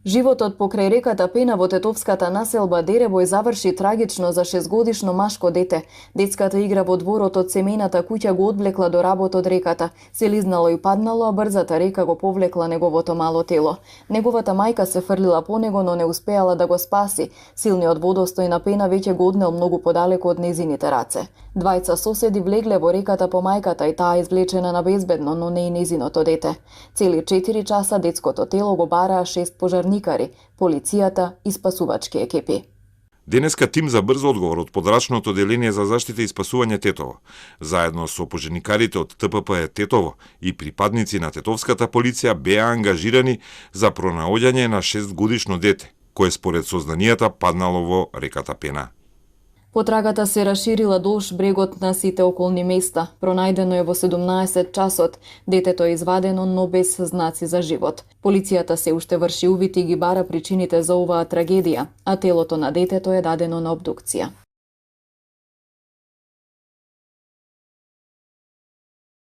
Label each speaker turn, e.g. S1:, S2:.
S1: Животот покрај реката Пена во тетовската населба Деребој заврши трагично за 6-годишно машко дете. Детската игра во дворот од семејната куќа го одвлекла до работ од реката. Се лизнало и паднало, а брзата река го повлекла неговото мало тело. Неговата мајка се фрлила по него, но не успеала да го спаси. Силниот водостој на Пена веќе го однел многу подалеку од незините раце. Двајца соседи влегле во реката по мајката и таа извлечена на безбедно, но не и незиното дете. Цели 4 часа детското тело го бараа 6 пожарникари, полицијата и спасувачки екипи.
S2: Денеска тим за брз одговор од подрачното деление за заштита и спасување Тетово, заедно со пожарникарите од ТПП Тетово и припадници на тетовската полиција беа ангажирани за пронаоѓање на 6-годишно дете, кое според сознанијата паднало во реката Пена.
S1: Потрагата се расширила долж брегот на сите околни места. Пронајдено е во 17 часот. Детето е извадено, но без знаци за живот. Полицијата се уште врши увид и ги бара причините за оваа трагедија, а телото на детето е дадено на обдукција.